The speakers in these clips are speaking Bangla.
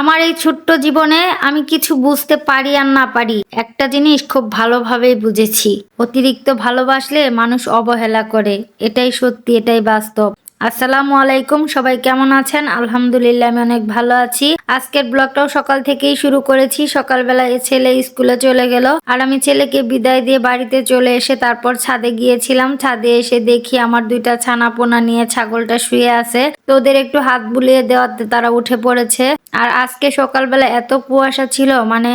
আমার এই ছোট্ট জীবনে আমি কিছু বুঝতে পারি আর না পারি, একটা জিনিস খুব ভালোভাবেই বুঝেছি। অতিরিক্ত ভালোবাসলে মানুষ অবহেলা করে। এটাই সত্যি, এটাই বাস্তব। আসসালামু আলাইকুম, সবাই কেমন আছেন? আলহামদুলিল্লাহ, আমি অনেক ভালো আছি। আজকের ব্লগটাও সকাল থেকেই শুরু করেছি। সকালবেলা ছেলে স্কুলে চলে গেল, আর আমি ছেলেকে বিদায় দিয়ে বাড়িতে চলে এসে তারপর ছাদে গিয়েছিলাম। ছাদে এসে দেখি আমার দুইটা ছানাপোনা নিয়ে ছাগলটা শুয়ে আছে, তো ওদের একটু হাত বুলিয়ে দেওয়াতে তারা উঠে পড়েছে। আর আজকে সকালবেলা এত কুয়াশা ছিল, মানে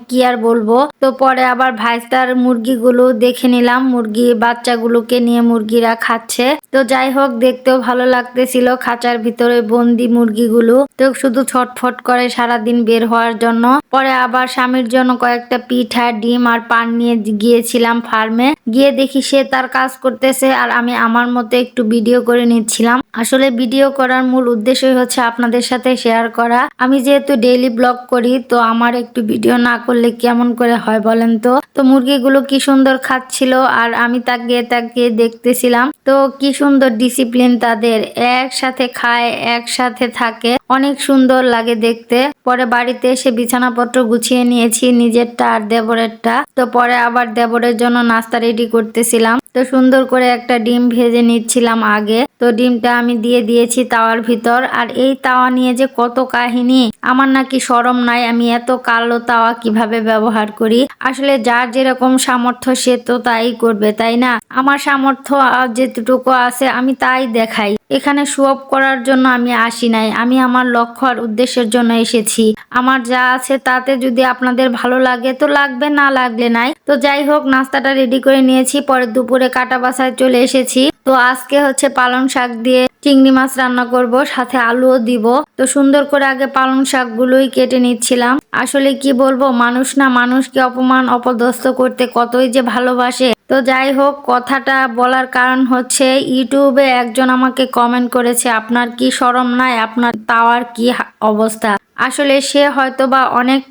কি আর বলবো। তো পরে আবার ভাইস্তার মুরগিগুলো দেখে নিলাম, মুরগি বাচ্চাগুলোকে নিয়ে মুরগিরা খাচ্ছে। তো যাই হোক, দেখতেও ভালো লাগতেছিল। খাঁচার ভিতরে বন্দি মুরগিগুলো তো শুধু ছটফট করে সারাদিন বের হওয়ার জন্য। পরে আবার স্বামীর জন্য কয়েকটা পিঠা, ডিম আর পান নিয়ে গিয়েছিলাম ফার্মে। গিয়ে দেখি সে তার কাজ করতেছে, আর আমি আমার মতো একটু ভিডিও করে নিচ্ছিলাম। আসলে ভিডিও করার মূল উদ্দেশ্যই হচ্ছে আপনাদের সাথে শেয়ার করা। আমি যেহেতু ডেইলি ব্লগ করি, তো আমার একটু ভিডিও না করলে কেমন করে হয় বলেন তো। তো মুরগিগুলো কি সুন্দর খাচ্ছিল, আর আমি তাকিয়ে তাকিয়ে দেখতেছিলাম। তো কি সুন্দর ডিসিপ্লিন তাদের, একসাথে খায়, একসাথে থাকে, অনেক সুন্দর লাগে দেখতে। পরে বাড়িতে এসে বিছানাপত্র গুছিয়ে নিয়েছি, নিজেরটা আর দেবরেরটা। তো পরে আবার দেবরের জন্য নাস্তা রেডি করতেছিলাম। তো সুন্দর করে একটা ডিম ভেজে নিচ্ছিলাম আগে। তো ডিমটা আমি দিয়ে দিয়েছি তাওয়ার ভিতর। আর এই তাওয়া নিয়ে যে কত কাহিনী, আমার নাকি শরম নাই আমি এত কালো তাওয়া কিভাবে ব্যবহার করি। আসলে যার যেরকম সামর্থ্য সে তো তাই করবে, তাই না? আমার সামর্থ্য যেটুকু আছে আমি তাই দেখাই। এখানে শো অফ করার জন্য আমি আসি নাই, আমি আমার লক্ষ্য আর উদ্দেশ্যের জন্য এসেছি। আমার যা আছে তাতে যদি আপনাদের ভালো লাগে তো লাগবে, না লাগলে নাই। তো যাই হোক, নাস্তাটা রেডি করে নিয়েছি। পরে দুপুরে কাটা বাসায় চলে এসেছি। তো আজকে হচ্ছে পালং শাক দিয়ে চিংড়ি মাছ রান্না করব, সাথে আলুও দিব। তো সুন্দর করে আগে পালং শাকগুলোই কেটে নিচ্ছিলাম। আসলে কি বলবো, মানুষ না মানুষকে অপমান অপদস্থ করতে কতই যে ভালোবাসে। তো যাই হোক, কথাটা বলার কারণ হচ্ছে ইউটিউবে একজন আমাকে কমেন্ট করেছে, আপনার কি শরম নাই, আপনার তাওয়ার কি অবস্থা। আসলে সে হয়তো বা অনেক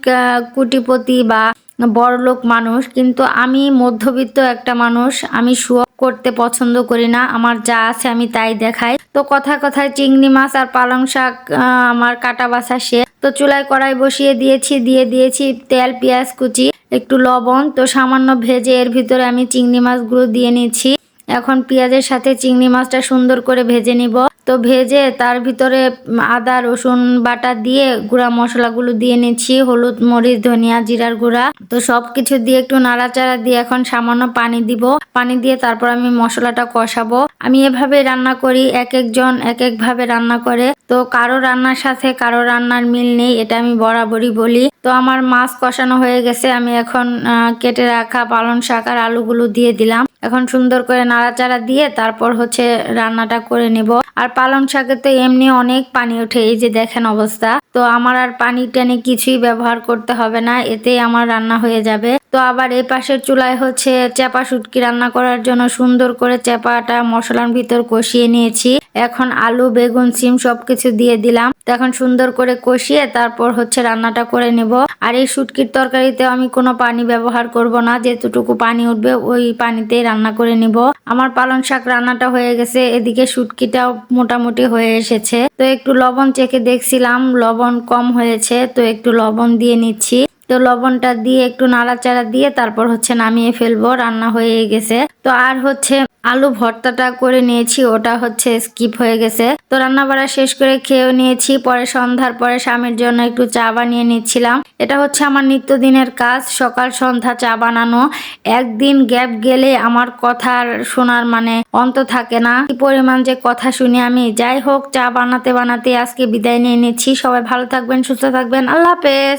কোটিপতি বা বড়লোক মানুষ, কিন্তু আমি মধ্যবিত্ত একটা মানুষ। আমি শো অফ করতে পছন্দ করি না, আমার যা আছে আমি তাই দেখাই। তো কথায় কথায় চিংড়ি মাছ আর পালং শাক আমার কাটা বাছা শেষ। তো চুলায় কড়াই বসিয়ে দিয়েছি তেল, পেঁয়াজ কুচি, একটু লবণ। তো সামান্য ভেজে এর ভিতরে আমি চিংড়ি মাছগুলো দিয়ে নিচ্ছি। এখন পেঁয়াজের সাথে চিংড়ি মাছটা সুন্দর করে ভেজে নিব। তো ভেজে তার ভিতরে আদা রসুন বাটা দিয়ে গুঁড়া মশলাগুলো দিয়ে নিচ্ছি, হলুদ মরিচ ধনিয়া জিরার গুঁড়া। তো সবকিছু দিয়ে একটু নাড়াচাড়া দিয়ে এখন সামান্য পানি দিব। পানি দিয়ে তারপর আমি মশলাটা কষাবো। আমি এভাবে রান্না করি, এক একজন এক এক ভাবে রান্না করে। তো কারো রান্নার সাথে কারো রান্নার মিল নেই, এটা আমি বরাবরই বলি। তো আমার মাছ কষানো হয়ে গেছে, আমি এখন কেটে রাখা পালং শাক আর আলুগুলো দিয়ে দিলাম। এখন সুন্দর করে নাড়াচাড়া দিয়ে তারপর হচ্ছে রান্নাটা করে নিব। আর পালং শাকে তো এমনি অনেক পানি ওঠে, এই যে দেখেন অবস্থা। তো আমার আর পানি টানি কিছুই ব্যবহার করতে হবে না, এতেই আমার রান্না হয়ে যাবে। তো আবার এই পাশের চুলায় হচ্ছে চেপা শুটকি রান্না করার জন্য সুন্দর করে চেপাটা মশলার ভিতর কষিয়ে নিয়েছি। এখন আলু বেগুন সিম সবকিছু দিয়ে দিলাম। তো এখন সুন্দর করে কষিয়ে তারপর হচ্ছে রান্নাটা করে নিব। আর এই শুটকির তরকারিতে আমি কোনো পানি ব্যবহার করব না, যেতটুকু পানি উঠবে ওই পানিতেই রান্না করে নিব। আমার পালং শাক রান্নাটা হয়ে গেছে, এদিকে শুটকিটাও মোটামুটি হয়ে এসেছে। তো একটু লবণ চেখে দেখছিলাম, লবণ কম হয়েছে, তো একটু লবণ দিয়ে নিচ্ছি। তো লবণটা দিয়ে একটু নাড়াচাড়া দিয়ে তারপর হচ্ছে নামিয়ে ফেলবো, রান্না হয়ে গেছে। তো আর হচ্ছে আলু ভর্তাটা করে নিয়েছি, ওটা হচ্ছে স্কিপ হয়ে গেছে। তো রান্না বাড়া শেষ করে খেয়েও নিয়েছি। পরে সন্ধ্যার পরে স্বামীর জন্য একটু চা বানিয়ে নিচ্ছিলাম। এটা হচ্ছে আমার নিত্যদিনের কাজ, সকাল সন্ধ্যা চা বানানো। একদিন গ্যাপ গেলে আমার কথা শোনার মানে অন্ত থাকে না, কি পরিমাণ যে কথা শুনি আমি। যাই হোক, চা বানাতে বানাতে আজকে বিদায় নিয়ে নিচ্ছি। সবাই ভালো থাকবেন, সুস্থ থাকবেন, আল্লাহ হাফেজ।